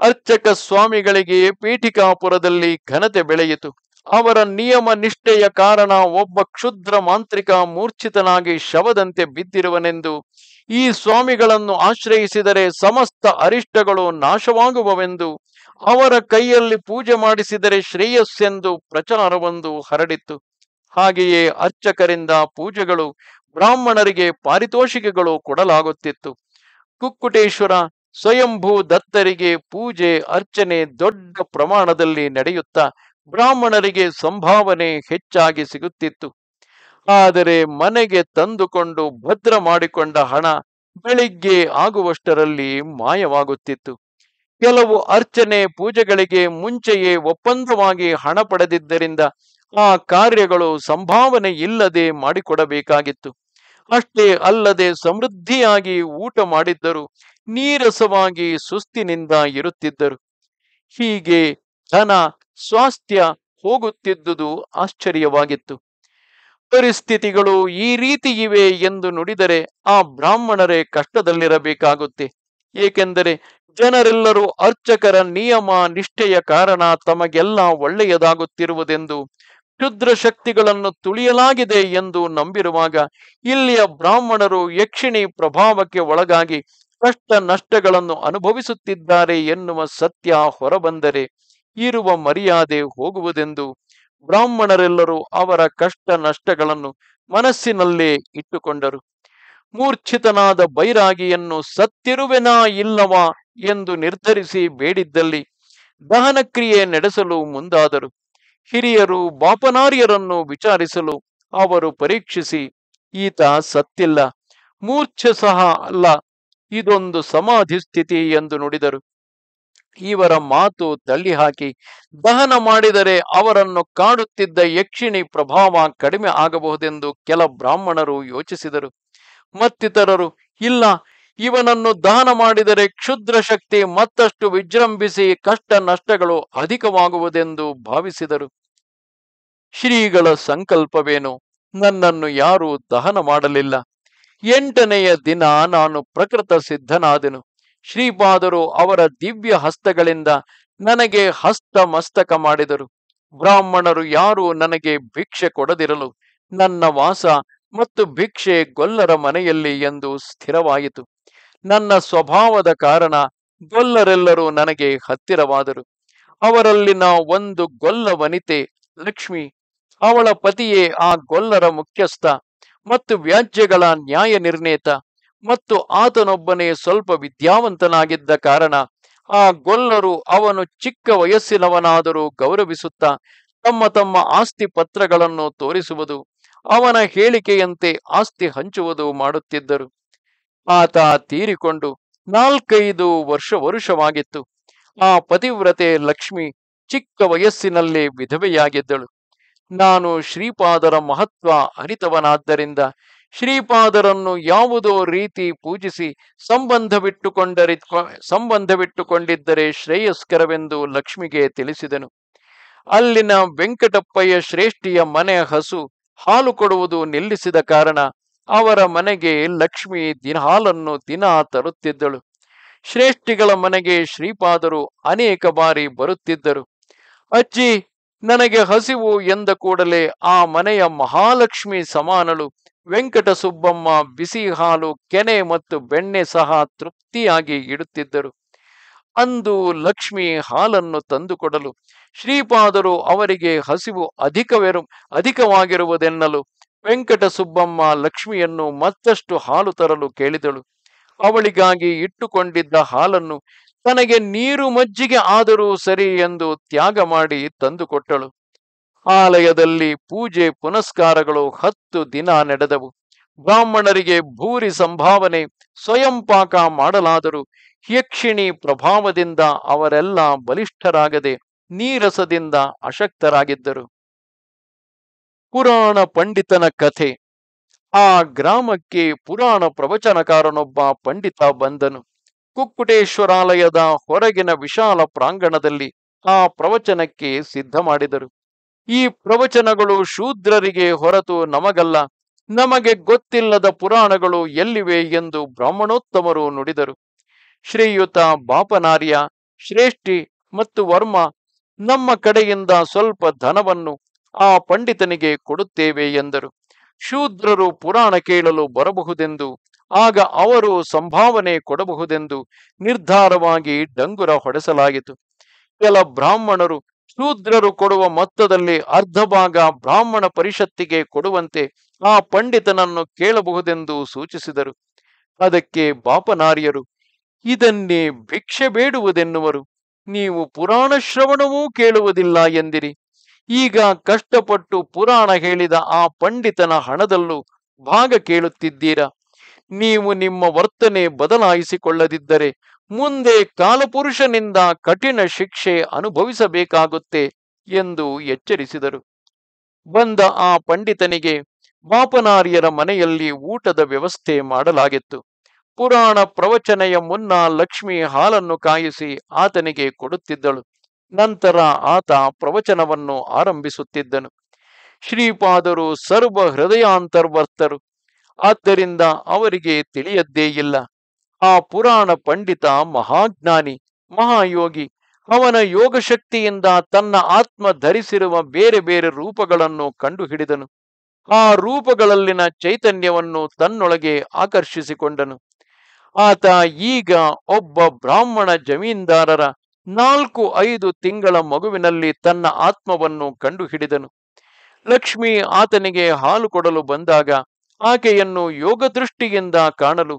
ಅರ್ಚಕ ಸ್ವಾಮಿಗಳಿಗೆ ಪೀಠಿಕಾಪುರದಲ್ಲಿ ಘನತೆ ಬೆಳೆಯಿತು. ಅವರ ನಿಯಮ ನಿಷ್ಠೆಯ ಕಾರಣ ಒಬ್ಬ ಕ್ಷುದ್ರ ಮಾಂತ್ರಿಕ ಮೂರ್ಛಿತನಾಗಿ ಶವದಂತೆ ಬಿದ್ದಿರುವನೆಂದು, ಈ ಸ್ವಾಮಿಗಳನ್ನು ಆಶ್ರಯಿಸಿದರೆ ಸಮಸ್ತ ಅರಿಷ್ಟಗಳು ನಾಶವಾಗುವವೆಂದು, ಅವರ ಕೈಯಲ್ಲಿ ಪೂಜೆ ಮಾಡಿಸಿದರೆ ಶ್ರೇಯಸ್ಸೆಂದು ಪ್ರಚಾರವೊಂದು ಹರಡಿತ್ತು. ಹಾಗೆಯೇ ಅರ್ಚಕರಿಂದ ಪೂಜೆಗಳು, ಬ್ರಾಹ್ಮಣರಿಗೆ ಪಾರಿತೋಷಿಕಗಳು ಕೊಡಲಾಗುತ್ತಿತ್ತು. ಕುಕ್ಕುಟೇಶ್ವರ ಸ್ವಯಂಭೂ ದತ್ತರಿಗೆ ಪೂಜೆ ಅರ್ಚನೆ ದೊಡ್ಡ ಪ್ರಮಾಣದಲ್ಲಿ ನಡೆಯುತ್ತಾ ಬ್ರಾಹ್ಮಣರಿಗೆ ಸಂಭಾವನೆ ಹೆಚ್ಚಾಗಿ ಸಿಗುತ್ತಿತ್ತು. ಆದರೆ ಮನೆಗೆ ತಂದುಕೊಂಡು ಭದ್ರ ಮಾಡಿಕೊಂಡ ಹಣ ಬೆಳಿಗ್ಗೆ ಆಗುವಷ್ಟರಲ್ಲಿ ಮಾಯವಾಗುತ್ತಿತ್ತು. ಕೆಲವು ಅರ್ಚನೆ ಪೂಜೆಗಳಿಗೆ ಮುಂಚೆಯೇ ಒಪ್ಪಂದವಾಗಿ ಹಣ ಪಡೆದಿದ್ದರಿಂದ ಆ ಕಾರ್ಯಗಳು ಸಂಭಾವನೆ ಇಲ್ಲದೆ ಮಾಡಿಕೊಡಬೇಕಾಗಿತ್ತು. ಅಷ್ಟೇ ಅಲ್ಲದೆ ಸಮೃದ್ಧಿಯಾಗಿ ಊಟ ಮಾಡಿದ್ದರು, ನೀರಸವಾಗಿ ಸುಸ್ತಿನಿಂದ ಇರುತ್ತಿದ್ದರು. ಹೀಗೆ ಧನ ಸ್ವಾಸ್ಥ್ಯ ಹೋಗುತ್ತಿದ್ದುದು ಆಶ್ಚರ್ಯವಾಗಿತ್ತು. ಪರಿಸ್ಥಿತಿಗಳು ಈ ರೀತಿ ಇವೆ ಎಂದು ನುಡಿದರೆ ಆ ಬ್ರಾಹ್ಮಣರೇ ಕಷ್ಟದಲ್ಲಿರಬೇಕಾಗುತ್ತೆ. ಏಕೆಂದರೆ ಜನರೆಲ್ಲರೂ ಅರ್ಚಕರ ನಿಯಮ ನಿಷ್ಠೆಯ ಕಾರಣ ತಮಗೆಲ್ಲ ಒಳ್ಳೆಯದಾಗುತ್ತಿರುವುದೆಂದು, ಕ್ಷುದ್ರ ಶಕ್ತಿಗಳನ್ನು ತುಳಿಯಲಾಗಿದೆ ಎಂದು ನಂಬಿರುವಾಗ ಇಲ್ಲಿಯ ಬ್ರಾಹ್ಮಣರು ಯಕ್ಷಿಣಿ ಪ್ರಭಾವಕ್ಕೆ ಒಳಗಾಗಿ ಕಷ್ಟ ನಷ್ಟಗಳನ್ನು ಅನುಭವಿಸುತ್ತಿದ್ದಾರೆ ಎನ್ನುವ ಸತ್ಯ ಹೊರಬಂದರೆ ಇರುವ ಮರ್ಯಾದೆ ಹೋಗುವುದೆಂದು ಬ್ರಾಹ್ಮಣರೆಲ್ಲರೂ ಅವರ ಕಷ್ಟ ನಷ್ಟಗಳನ್ನು ಮನಸ್ಸಿನಲ್ಲೇ ಇಟ್ಟುಕೊಂಡರು. ಮೂರ್ಛಿತನಾದ ಬೈರಾಗಿಯನ್ನು ಸತ್ತಿರುವೆನಾ ಇಲ್ಲವಾ ಎಂದು ನಿರ್ಧರಿಸಿ ಬೇಡಿದ್ದಲ್ಲಿ ದಹನ ಕ್ರಿಯೆ ನಡೆಸಲು ಮುಂದಾದರು. ಹಿರಿಯರು ಬಾಪನಾರ್ಯರನ್ನು ವಿಚಾರಿಸಲು ಅವರು ಪರೀಕ್ಷಿಸಿ, ಈತ ಸತ್ತಿಲ್ಲ, ಮೂರ್ಛೆ ಸಹ ಅಲ್ಲ, ಇದೊಂದು ಸಮಾಧಿ ಸ್ಥಿತಿ ಎಂದು ನುಡಿದರು. ಇವರ ಮಾತು ತಳ್ಳಿಹಾಕಿ ದಹನ ಮಾಡಿದರೆ ಅವರನ್ನು ಕಾಡುತ್ತಿದ್ದ ಯಕ್ಷಿಣಿ ಪ್ರಭಾವ ಕಡಿಮೆ ಆಗಬಹುದೆಂದು ಕೆಲ ಬ್ರಾಹ್ಮಣರು ಯೋಚಿಸಿದರು. ಮತ್ತಿತರರು, ಇಲ್ಲ, ಇವನನ್ನು ದಹನ ಮಾಡಿದರೆ ಕ್ಷುದ್ರ ಶಕ್ತಿ ಮತ್ತಷ್ಟು ವಿಜೃಂಭಿಸಿ ಕಷ್ಟ ನಷ್ಟಗಳು ಅಧಿಕವಾಗುವುದೆಂದು ಭಾವಿಸಿದರು. ಶ್ರೀಗಳ ಸಂಕಲ್ಪವೇನು, ನನ್ನನ್ನು ಯಾರೂ ದಹನ ಮಾಡಲಿಲ್ಲ. 8ನೆಯ ದಿನ ನಾನು ಪ್ರಕೃತ ಸಿದ್ಧನಾದೆನು. ಶ್ರೀಪಾದರು ಅವರ ದಿವ್ಯ ಹಸ್ತಗಳಿಂದ ನನಗೆ ಹಸ್ತ ಮಸ್ತಕ ಮಾಡಿದರು. ಬ್ರಾಹ್ಮಣರು ಯಾರೂ ನನಗೆ ಭಿಕ್ಷೆ ಕೊಡದಿರಲು ನನ್ನ ವಾಸ ಮತ್ತು ಭಿಕ್ಷೆ ಗೊಲ್ಲರ ಮನೆಯಲ್ಲಿ ಎಂದು ಸ್ಥಿರವಾಯಿತು. ನನ್ನ ಸ್ವಭಾವದ ಕಾರಣ ಗೊಲ್ಲರೆಲ್ಲರೂ ನನಗೆ ಹತ್ತಿರವಾದರು. ಅವರಲ್ಲಿನ ಒಂದು ಗೊಲ್ಲ ವನಿತೆ ಲಕ್ಷ್ಮಿ, ಅವಳ ಪತಿಯೇ ಆ ಗೊಲ್ಲರ ಮುಖ್ಯಸ್ಥ ಮತ್ತು ವ್ಯಾಜ್ಯಗಳ ನ್ಯಾಯ ನಿರ್ಣೇತ, ಮತ್ತು ಆತನೊಬ್ಬನೇ ಸ್ವಲ್ಪ ವಿದ್ಯಾವಂತನಾಗಿದ್ದ ಕಾರಣ ಆ ಗೊಲ್ಲರು ಅವನು ಚಿಕ್ಕ ವಯಸ್ಸಿನವನಾದರೂ ಗೌರವಿಸುತ್ತಾ ತಮ್ಮ ತಮ್ಮ ಆಸ್ತಿ ಪತ್ರಗಳನ್ನು ತೋರಿಸುವುದು, ಅವನ ಹೇಳಿಕೆಯಂತೆ ಆಸ್ತಿ ಹಂಚುವುದು ಮಾಡುತ್ತಿದ್ದರು. ಆತ ತೀರಿಕೊಂಡು 4-5 ವರುಷವಾಗಿತ್ತು. ಆ ಪತಿವ್ರತೆ ಲಕ್ಷ್ಮಿ ಚಿಕ್ಕ ವಯಸ್ಸಿನಲ್ಲೇ ವಿಧವೆಯಾಗಿದ್ದಳು. ನಾನು ಶ್ರೀಪಾದರ ಮಹತ್ವ ಅರಿತವನಾದ್ದರಿಂದ ಶ್ರೀಪಾದರನ್ನು ಯಾವುದೋ ರೀತಿ ಪೂಜಿಸಿ ಸಂಬಂಧವಿಟ್ಟುಕೊಂಡಿದ್ದರೆ ಶ್ರೇಯಸ್ಕರವೆಂದು ಲಕ್ಷ್ಮಿಗೆ ತಿಳಿಸಿದನು. ಅಲ್ಲಿನ ವೆಂಕಟಪ್ಪಯ್ಯ ಶ್ರೇಷ್ಠಿಯ ಮನೆ ಹಸು ಹಾಲು ಕೊಡುವುದು ನಿಲ್ಲಿಸಿದ ಕಾರಣ ಅವರ ಮನೆಗೆ ಲಕ್ಷ್ಮಿ ಹಾಲನ್ನು ದಿನ ತರುತ್ತಿದ್ದಳು. ಶ್ರೇಷ್ಠಿಗಳ ಮನೆಗೆ ಶ್ರೀಪಾದರು ಅನೇಕ ಬಾರಿ ಬರುತ್ತಿದ್ದರು. ಅಜ್ಜಿ, ನನಗೆ ಹಸಿವು ಎಂದ ಕೂಡಲೇ ಆ ಮನೆಯ ಮಹಾಲಕ್ಷ್ಮಿ ಸಮಾನಳು ವೆಂಕಟ ಸುಬ್ಬಮ್ಮ ಬಿಸಿ ಹಾಲು, ಕೆನೆ ಮತ್ತು ಬೆಣ್ಣೆ ಸಹ ತೃಪ್ತಿಯಾಗಿ ಇಡುತ್ತಿದ್ದರು. ಅಂದು ಲಕ್ಷ್ಮಿ ಹಾಲನ್ನು ತಂದುಕೊಡಲು ಶ್ರೀಪಾದರು ಅವರಿಗೆ ಹಸಿವು ಅಧಿಕವಾಗಿರುವುದೆನ್ನಲು ವೆಂಕಟ ಸುಬ್ಬಮ್ಮ ಲಕ್ಷ್ಮಿಯನ್ನು ಮತ್ತಷ್ಟು ಹಾಲು ತರಲು ಕೇಳಿದಳು. ಅವಳಿಗಾಗಿ ಇಟ್ಟುಕೊಂಡಿದ್ದ ಹಾಲನ್ನು ತನಗೆ ನೀರು ಮಜ್ಜಿಗೆ ಆದರೂ ಸರಿ ಎಂದು ತ್ಯಾಗ ಮಾಡಿ ತಂದುಕೊಟ್ಟಳು. ಆಲಯದಲ್ಲಿ ಪೂಜೆ ಪುನಸ್ಕಾರಗಳು 10 ದಿನ ನಡೆದವು. ಬ್ರಾಹ್ಮಣರಿಗೆ ಭೂರಿ ಸಂಭಾವನೆ, ಸ್ವಯಂ ಪಾಕ ಮಾಡಲಾದರೂ ಯಕ್ಷಿಣಿ ಪ್ರಭಾವದಿಂದ ಅವರೆಲ್ಲ ಬಲಿಷ್ಠರಾಗದೆ ನೀರಸದಿಂದ ಅಶಕ್ತರಾಗಿದ್ದರು. ಪುರಾಣ ಪಂಡಿತನ ಕಥೆ. ಆ ಗ್ರಾಮಕ್ಕೆ ಪುರಾಣ ಪ್ರವಚನಕಾರನೊಬ್ಬ ಪಂಡಿತ ಬಂದನು. ಕುಕ್ಕುಟೇಶ್ವರಾಲಯದ ಹೊರಗಿನ ವಿಶಾಲ ಪ್ರಾಂಗಣದಲ್ಲಿ ಆ ಪ್ರವಚನಕ್ಕೆ ಸಿದ್ಧ ಮಾಡಿದರು. ಈ ಪ್ರವಚನಗಳು ಶೂದ್ರರಿಗೆ ಹೊರತು ನಮಗಲ್ಲ, ನಮಗೆ ಗೊತ್ತಿಲ್ಲದ ಪುರಾಣಗಳು ಎಲ್ಲಿವೆ ಎಂದು ಬ್ರಾಹ್ಮಣೋತ್ತಮರು ನುಡಿದರು. ಶ್ರೀಯುತ ಬಾಪನಾರ್ಯ, ಶ್ರೇಷ್ಠಿ ಮತ್ತು ವರ್ಮ ನಮ್ಮ ಕಡೆಯಿಂದ ಸ್ವಲ್ಪ ಧನವನ್ನು ಆ ಪಂಡಿತನಿಗೆ ಕೊಡುತ್ತೇವೆ ಎಂದರು. ಶೂದ್ರರು ಪುರಾಣ ಕೇಳಲು ಬರಬಹುದೆಂದು, ಆಗ ಅವರು ಸಂಭಾವನೆ ಕೊಡಬಹುದೆಂದು ನಿರ್ಧಾರವಾಗಿ ಡಂಗುರ ಹೊಡೆಸಲಾಯಿತು. ಕೆಲ ಬ್ರಾಹ್ಮಣರು ಶೂದ್ರರು ಕೊಡುವ ಮೊತ್ತದಲ್ಲಿ ಅರ್ಧ ಭಾಗ ಬ್ರಾಹ್ಮಣ ಪರಿಷತ್ತಿಗೆ ಕೊಡುವಂತೆ ಆ ಪಂಡಿತನನ್ನು ಕೇಳಬಹುದೆಂದು ಸೂಚಿಸಿದರು. ಅದಕ್ಕೆ ಬಾಪನಾರ್ಯರು, ಇದನ್ನೇ ಭಿಕ್ಷೆ ಬೇಡುವುದೆನ್ನುವರು, ನೀವು ಪುರಾಣ ಶ್ರವಣವೂ ಕೇಳುವುದಿಲ್ಲ ಎಂದಿರಿ. ಈಗ ಕಷ್ಟಪಟ್ಟು ಪುರಾಣ ಹೇಳಿದ ಆ ಪಂಡಿತನ ಹಣದಲ್ಲೂ ಭಾಗ ಕೇಳುತ್ತಿದ್ದೀರಾ. ನೀವು ನಿಮ್ಮ ವರ್ತನೆ ಬದಲಾಯಿಸಿಕೊಳ್ಳದಿದ್ದರೆ ಮುಂದೆ ಕಾಲಪುರುಷನಿಂದ ಕಠಿಣ ಶಿಕ್ಷೆ ಅನುಭವಿಸಬೇಕಾಗುತ್ತೆ ಎಂದು ಎಚ್ಚರಿಸಿದರು. ಬಂದ ಆ ಪಂಡಿತನಿಗೆ ಬಾಪನಾರ್ಯರ ಮನೆಯಲ್ಲಿ ಊಟದ ವ್ಯವಸ್ಥೆ ಮಾಡಲಾಗಿತ್ತು. ಪುರಾಣ ಪ್ರವಚನೆಯ ಮುನ್ನ ಲಕ್ಷ್ಮಿ ಹಾಲನ್ನು ಕಾಯಿಸಿ ಆತನಿಗೆ ಕೊಡುತ್ತಿದ್ದಳು. ನಂತರ ಆತ ಪ್ರವಚನವನ್ನು ಆರಂಭಿಸುತ್ತಿದ್ದನು. ಶ್ರೀಪಾದರು ಸರ್ವ ಹೃದಯಾಂತರ್ವರ್ತರು, ಆದ್ದರಿಂದ ಅವರಿಗೆ ತಿಳಿಯದ್ದೇ ಇಲ್ಲ. ಆ ಪುರಾಣ ಪಂಡಿತ ಮಹಾಜ್ಞಾನಿ, ಮಹಾಯೋಗಿ. ಅವನ ಯೋಗಶಕ್ತಿಯಿಂದ ತನ್ನ ಆತ್ಮ ಧರಿಸಿರುವ ಬೇರೆ ಬೇರೆ ರೂಪಗಳನ್ನು ಕಂಡುಹಿಡಿದನು. ಆ ರೂಪಗಳಲ್ಲಿನ ಚೈತನ್ಯವನ್ನು ತನ್ನೊಳಗೆ ಆಕರ್ಷಿಸಿಕೊಂಡನು. ಆತ ಈಗ ಒಬ್ಬ ಬ್ರಾಹ್ಮಣ ಜಮೀನ್ದಾರರ 4-5 ತಿಂಗಳ ಮಗುವಿನಲ್ಲಿ ತನ್ನ ಆತ್ಮವನ್ನು ಕಂಡುಹಿಡಿದನು. ಲಕ್ಷ್ಮಿ ಆತನಿಗೆ ಹಾಲು ಕೊಡಲು ಬಂದಾಗ ಆಕೆಯನ್ನು ಯೋಗದೃಷ್ಟಿಯಿಂದ ಕಾಣಲು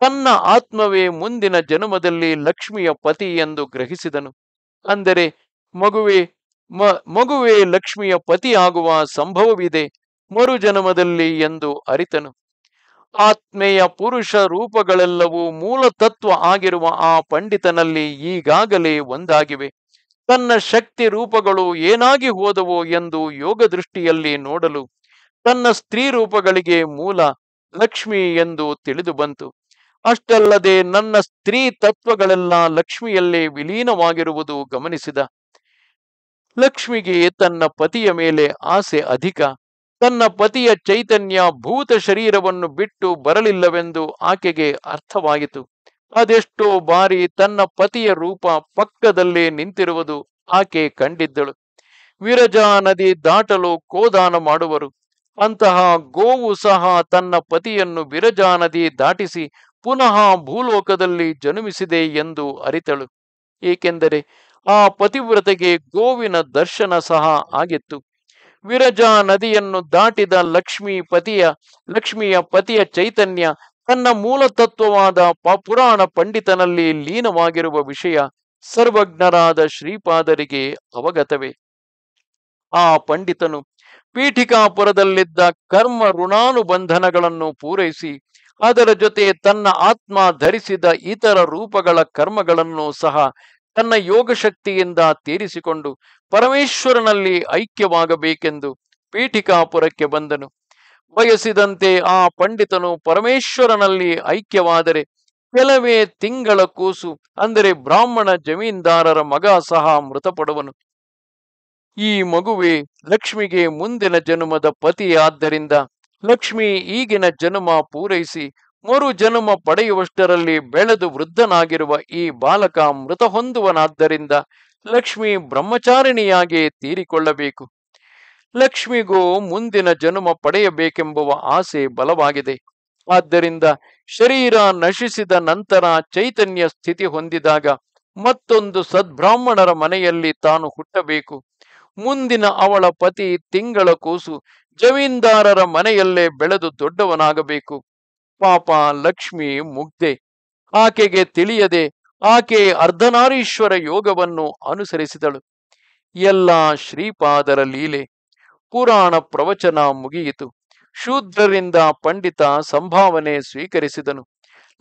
ತನ್ನ ಆತ್ಮವೇ ಮುಂದಿನ ಜನ್ಮದಲ್ಲಿ ಲಕ್ಷ್ಮಿಯ ಪತಿ ಎಂದು ಗ್ರಹಿಸಿದನು. ಅಂದರೆ ಮಗುವೇ ಲಕ್ಷ್ಮಿಯ ಪತಿ ಆಗುವ ಸಂಭವವಿದೆ ಮರುಜನ್ಮದಲ್ಲಿ ಎಂದು ಅರಿತನು. ಆತ್ಮೆಯ ಪುರುಷ ರೂಪಗಳೆಲ್ಲವೂ ಮೂಲತತ್ವ ಆಗಿರುವ ಆ ಪಂಡಿತನಲ್ಲಿ ಈಗಾಗಲೇ ಒಂದಾಗಿವೆ. ತನ್ನ ಶಕ್ತಿ ರೂಪಗಳು ಏನಾಗಿ ಹೋದವೋ ಎಂದು ಯೋಗದೃಷ್ಟಿಯಲ್ಲಿ ನೋಡಲು ತನ್ನ ಸ್ತ್ರೀ ರೂಪಗಳಿಗೆ ಮೂಲ ಲಕ್ಷ್ಮಿ ಎಂದು ತಿಳಿದು ಬಂತು. ಅಷ್ಟಲ್ಲದೆ ನನ್ನ ಸ್ತ್ರೀ ತತ್ವಗಳೆಲ್ಲ ಲಕ್ಷ್ಮಿಯಲ್ಲೇ ವಿಲೀನವಾಗಿರುವುದು ಗಮನಿಸಿದ. ಲಕ್ಷ್ಮಿಗೆ ತನ್ನ ಪತಿಯ ಮೇಲೆ ಆಸೆ ಅಧಿಕ. ತನ್ನ ಪತಿಯ ಚೈತನ್ಯ ಭೂತ ಶರೀರವನ್ನು ಬಿಟ್ಟು ಬರಲಿಲ್ಲವೆಂದು ಆಕೆಗೆ ಅರ್ಥವಾಯಿತು. ಅದೆಷ್ಟೋ ಬಾರಿ ತನ್ನ ಪತಿಯ ರೂಪ ಪಕ್ಕದಲ್ಲೇ ನಿಂತಿರುವುದು ಆಕೆ ಕಂಡಿದ್ದಳು. ವಿರಜಾ ನದಿ ದಾಟಲು ಕೋದಾನ ಮಾಡುವರು. ಅಂತಹ ಗೋವು ಸಹ ತನ್ನ ಪತಿಯನ್ನು ವಿರಜಾ ನದಿ ದಾಟಿಸಿ ಪುನಃ ಭೂಲೋಕದಲ್ಲಿ ಜನ್ಮಿಸಿದೆ ಎಂದು ಅರಿತಳು. ಏಕೆಂದರೆ ಆ ಪತಿವ್ರತೆಗೆ ಗೋವಿನ ದರ್ಶನ ಸಹ ಆಗಿತ್ತು. ವಿರಜಾ ನದಿಯನ್ನು ದಾಟಿದ ಲಕ್ಷ್ಮಿಯ ಪತಿಯ ಚೈತನ್ಯ ತನ್ನ ಮೂಲತತ್ವವಾದ ಪುರಾಣ ಪಂಡಿತನಲ್ಲಿ ಲೀನವಾಗಿರುವ ವಿಷಯ ಸರ್ವಜ್ಞರಾದ ಶ್ರೀಪಾದರಿಗೆ ಅವಗತವೇ. ಆ ಪಂಡಿತನು ಪೀಠಿಕಾಪುರದಲ್ಲಿದ್ದ ಕರ್ಮ ಋಣಾನುಬಂಧನಗಳನ್ನು ಪೂರೈಸಿ ಅದರ ಜೊತೆ ತನ್ನ ಆತ್ಮ ಧರಿಸಿದ ಇತರ ರೂಪಗಳ ಕರ್ಮಗಳನ್ನು ಸಹ ತನ್ನ ಯೋಗಶಕ್ತಿಯಿಂದ ತೀರಿಸಿಕೊಂಡು ಪರಮೇಶ್ವರನಲ್ಲಿ ಐಕ್ಯವಾಗಬೇಕೆಂದು ಪೀಠಿಕಾಪುರಕ್ಕೆ ಬಂದನು. ಬಯಸಿದಂತೆ ಆ ಪಂಡಿತನು ಪರಮೇಶ್ವರನಲ್ಲಿ ಐಕ್ಯವಾದರೆ ಕೆಲವೇ ತಿಂಗಳ ಕೂಸು, ಅಂದರೆ ಬ್ರಾಹ್ಮಣ ಜಮೀನ್ದಾರರ ಮಗ ಸಹ ಮೃತಪಡುವನು. ಈ ಮಗುವೇ ಲಕ್ಷ್ಮಿಗೆ ಮುಂದಿನ ಜನ್ಮದ ಪತಿ. ಆದ್ದರಿಂದ ಲಕ್ಷ್ಮಿ ಈಗಿನ ಜನ್ಮ ಪೂರೈಸಿ ಮರು ಜನ್ಮ ಪಡೆಯುವಷ್ಟರಲ್ಲಿ ಬೆಳೆದು ವೃದ್ಧನಾಗಿರುವ ಈ ಬಾಲಕ ಮೃತ ಹೊಂದುವನಾದ್ದರಿಂದ ಲಕ್ಷ್ಮಿ ಬ್ರಹ್ಮಚಾರಿಣಿಯಾಗಿ ತೀರಿಕೊಳ್ಳಬೇಕು. ಲಕ್ಷ್ಮಿಗೂ ಮುಂದಿನ ಜನ್ಮ ಪಡೆಯಬೇಕೆಂಬುವ ಆಸೆ ಬಲವಾಗಿದೆ. ಆದ್ದರಿಂದ ಶರೀರ ನಶಿಸಿದ ನಂತರ ಚೈತನ್ಯ ಸ್ಥಿತಿ ಹೊಂದಿದಾಗ ಮತ್ತೊಂದು ಸದ್ಬ್ರಾಹ್ಮಣರ ಮನೆಯಲ್ಲಿ ತಾನು ಹುಟ್ಟಬೇಕು. ಮುಂದಿನ ಅವಳ ಪತಿ ತಿಂಗಳ ಕೂಸು ಜಮೀನ್ದಾರರ ಮನೆಯಲ್ಲೇ ಬೆಳೆದು ದೊಡ್ಡವನಾಗಬೇಕು. ಪಾಪ ಲಕ್ಷ್ಮಿ ಮುಗ್ಧೆ. ಆಕೆಗೆ ತಿಳಿಯದೆ ಆಕೆ ಅರ್ಧನಾರೀಶ್ವರ ಯೋಗವನ್ನು ಅನುಸರಿಸಿದಳು. ಎಲ್ಲ ಶ್ರೀಪಾದರ ಲೀಲೆ. ಪುರಾಣ ಪ್ರವಚನ ಮುಗಿಯಿತು. ಶೂದ್ರರಿಂದ ಪಂಡಿತ ಸಂಭಾವನೆ ಸ್ವೀಕರಿಸಿದನು.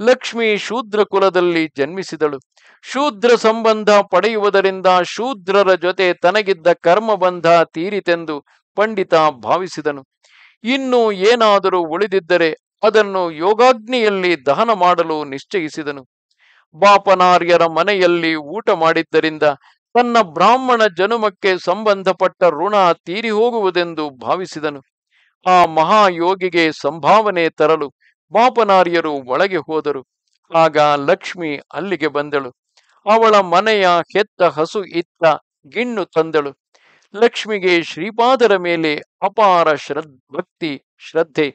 ಲಕ್ಷ್ಮಿ ಶೂದ್ರ ಕುಲದಲ್ಲಿ ಜನ್ಮಿಸಿದಳು. ಶೂದ್ರ ಸಂಬಂಧ ಪಡೆಯುವುದರಿಂದ ಶೂದ್ರರ ಜೊತೆ ತನಗಿದ್ದ ಕರ್ಮಬಂಧ ತೀರಿತೆಂದು ಪಂಡಿತ ಭಾವಿಸಿದನು. ಇನ್ನು ಏನಾದರೂ ಉಳಿದಿದ್ದರೆ ಅದನ್ನು ಯೋಗಾಗ್ನಿಯಲ್ಲಿ ದಹನ ಮಾಡಲು ನಿಶ್ಚಯಿಸಿದನು. ಬಾಪನಾರ್ಯರ ಮನೆಯಲ್ಲಿ ಊಟ ಮಾಡಿದ್ದರಿಂದ ತನ್ನ ಬ್ರಾಹ್ಮಣ ಜನುಮಕ್ಕೆ ಸಂಬಂಧಪಟ್ಟ ಋಣ ತೀರಿ ಹೋಗುವುದೆಂದು ಭಾವಿಸಿದನು. ಆ ಮಹಾಯೋಗಿಗೆ ಸಂಭಾವನೆ ತರಲು ಬಾಪನಾರ್ಯರು ಒಳಗೆ ಹೋದರು. ಆಗ ಲಕ್ಷ್ಮಿ ಅಲ್ಲಿಗೆ ಬಂದಳು. ಅವಳ ಮನೆಯ ಹೆತ್ತ ಹಸು ಇತ್ತ ಗಿಣ್ಣು ತಂದಳು. ಲಕ್ಷ್ಮಿಗೆ ಶ್ರೀಪಾದರ ಮೇಲೆ ಅಪಾರ ಭಕ್ತಿ ಶ್ರದ್ಧೆ.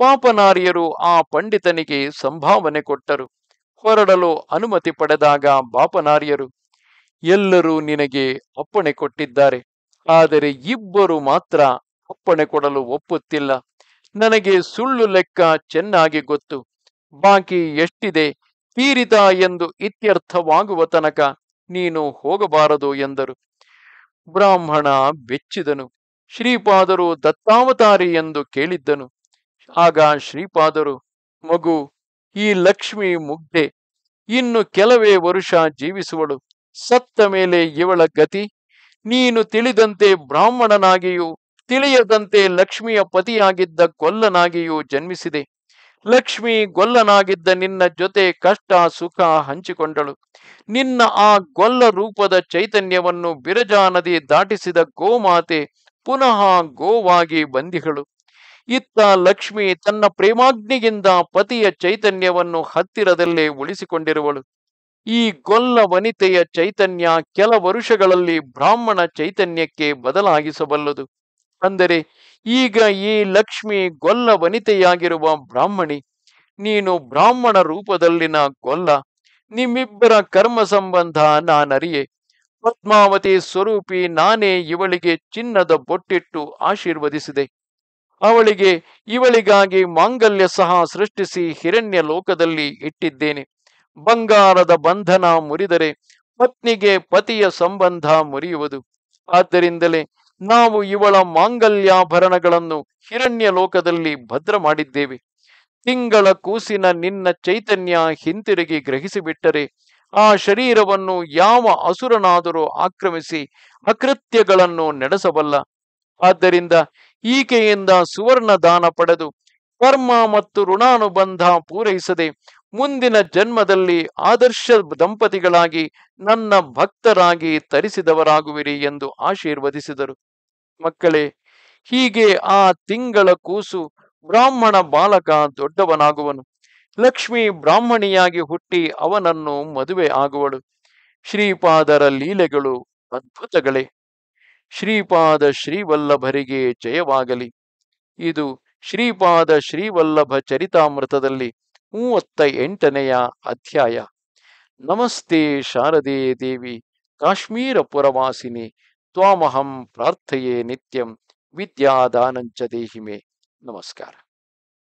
ಪಾಪನಾರ್ಯರು ಆ ಪಂಡಿತನಿಗೆ ಸಂಭಾವನೆ ಕೊಟ್ಟರು. ಹೊರಡಲು ಅನುಮತಿ ಪಡೆದಾಗ ಬಾಪನಾರ್ಯರು, ಎಲ್ಲರೂ ನಿನಗೆ ಅಪ್ಪಣೆ ಕೊಟ್ಟಿದ್ದಾರೆ, ಆದರೆ ಇಬ್ಬರು ಮಾತ್ರ ಅಪ್ಪಣೆ ಕೊಡಲು ಒಪ್ಪುತ್ತಿಲ್ಲ. ನನಗೆ ಸುಳ್ಳು ಲೆಕ್ಕ ಚೆನ್ನಾಗಿ ಗೊತ್ತು. ಬಾಕಿ ಎಷ್ಟಿದೆ ತೀರಿತ ಎಂದು ಇತ್ಯರ್ಥವಾಗುವ ತನಕ ನೀನು ಹೋಗಬಾರದು ಎಂದರು. ಬ್ರಾಹ್ಮಣ ಬೆಚ್ಚಿದನು. ಶ್ರೀಪಾದರು ದತ್ತಾವತಾರಿ ಎಂದು ಕೇಳಿದ್ದನು. ಆಗ ಶ್ರೀಪಾದರು, ಮಗು, ಈ ಲಕ್ಷ್ಮಿ ಮುಗ್ಧೆ, ಇನ್ನು ಕೆಲವೇ ವರುಷ ಜೀವಿಸುವಳು. ಸತ್ತ ಮೇಲೆ ಇವಳ ಗತಿ ನೀನು ತಿಳಿದಂತೆ ಬ್ರಾಹ್ಮಣನಾಗಿಯೂ ತಿಳಿಯದಂತೆ ಲಕ್ಷ್ಮಿಯ ಪತಿಯಾಗಿದ್ದ ಗೊಲ್ಲನಾಗಿಯೂ ಜನ್ಮಿಸಿದೆ. ಲಕ್ಷ್ಮಿ ಗೊಲ್ಲನಾಗಿದ್ದ ನಿನ್ನ ಜೊತೆ ಕಷ್ಟ ಸುಖ ಹಂಚಿಕೊಂಡಳು. ನಿನ್ನ ಆ ಗೊಲ್ಲ ರೂಪದ ಚೈತನ್ಯವನ್ನು ಬಿರಜಾ ನದಿ ದಾಟಿಸಿದ ಗೋಮಾತೆ ಪುನಃ ಗೋವಾಗಿ ಬಂದಿಗಳು. ಇತ್ತ ಲಕ್ಷ್ಮಿ ತನ್ನ ಪ್ರೇಮಾಗ್ನಿಗಿಂದ ಪತಿಯ ಚೈತನ್ಯವನ್ನು ಹತ್ತಿರದಲ್ಲೇ ಉಳಿಸಿಕೊಂಡಿರುವಳು. ಈ ಗೊಲ್ಲ ವನಿತೆಯ ಚೈತನ್ಯ ಕೆಲ ವರುಷಗಳಲ್ಲಿ ಬ್ರಾಹ್ಮಣ ಚೈತನ್ಯಕ್ಕೆ ಬದಲಾಗಿಸಬಲ್ಲದು. ಅಂದರೆ ಈಗ ಈ ಲಕ್ಷ್ಮಿ ಗೊಲ್ಲ ವನಿತೆಯಾಗಿರುವ ಬ್ರಾಹ್ಮಣಿ, ನೀನು ಬ್ರಾಹ್ಮಣ ರೂಪದಲ್ಲಿನ ಗೊಲ್ಲ. ನಿಮ್ಮಿಬ್ಬರ ಕರ್ಮ ಸಂಬಂಧ ನಾನರಿಯೆ. ಪದ್ಮಾವತಿ ಸ್ವರೂಪಿ ನಾನೇ ಇವಳಿಗೆ ಚಿನ್ನದ ಬೊಟ್ಟಿಟ್ಟು ಆಶೀರ್ವದಿಸಿದೆ. ಅವಳಿಗೆ ಇವಳಿಗಾಗಿ ಮಾಂಗಲ್ಯ ಸಹ ಸೃಷ್ಟಿಸಿ ಹಿರಣ್ಯ ಲೋಕದಲ್ಲಿ ಇಟ್ಟಿದ್ದೇನೆ. ಬಂಗಾರದ ಬಂಧನ ಮುರಿದರೆ ಪತ್ನಿಗೆ ಪತಿಯ ಸಂಬಂಧ ಮುರಿಯುವುದು. ಆದ್ದರಿಂದಲೇ ನಾವು ಇವಳ ಮಾಂಗಲ್ಯಾಭರಣಗಳನ್ನು ಹಿರಣ್ಯ ಲೋಕದಲ್ಲಿ ಭದ್ರ ಮಾಡಿದ್ದೇವೆ. ತಿಂಗಳ ಕೂಸಿನ ನಿನ್ನ ಚೈತನ್ಯ ಹಿಂತಿರುಗಿ ಗ್ರಹಿಸಿಬಿಟ್ಟರೆ ಆ ಶರೀರವನ್ನು ಯಾವ ಅಸುರನಾದರೂ ಆಕ್ರಮಿಸಿ ಅಕೃತ್ಯಗಳನ್ನು ನಡೆಸಬಲ್ಲ. ಆದ್ದರಿಂದ ಈಕೆಯಿಂದ ಸುವರ್ಣ ದಾನ ಪಡೆದು ಕರ್ಮ ಮತ್ತು ಋಣಾನುಬಂಧ ಪೂರೈಸದೆ ಮುಂದಿನ ಜನ್ಮದಲ್ಲಿ ಆದರ್ಶ ದಂಪತಿಗಳಾಗಿ ನನ್ನ ಭಕ್ತರಾಗಿ ತರಿಸಿದವರಾಗುವಿರಿ ಎಂದು ಆಶೀರ್ವದಿಸಿದರು. ಮಕ್ಕಳೇ, ಹೀಗೆ ಆ ತಿಂಗಳ ಕೂಸು ಬ್ರಾಹ್ಮಣ ಬಾಲಕ ದೊಡ್ಡವನಾಗುವನು. ಲಕ್ಷ್ಮಿ ಬ್ರಾಹ್ಮಣಿಯಾಗಿ ಹುಟ್ಟಿ ಅವನನ್ನು ಮದುವೆ ಆಗುವಳು. ಶ್ರೀಪಾದರ ಲೀಲೆಗಳು ಅದ್ಭುತಗಳೇ. ಶ್ರೀಪಾದ ಶ್ರೀವಲ್ಲಭರಿಗೆ ಜಯವಾಗಲಿ. ಇದು ಶ್ರೀಪಾದ ಶ್ರೀವಲ್ಲಭ ಚರಿತಾಮೃತದಲ್ಲಿ 38ನೆಯ ಅಧ್ಯಾಯ. ನಮಸ್ತೆ ಶಾರದೆ ದೇವಿ ಕಾಶ್ಮೀರ ಪುರವಾಸಿನಿ ತ್ವಾಮಹಂ ಪ್ರಾರ್ಥಯೇ ನಿತ್ಯಂ ವಿದ್ಯಾದಾನಂಚ ದೇಹಿಮೆ. ನಮಸ್ಕಾರ.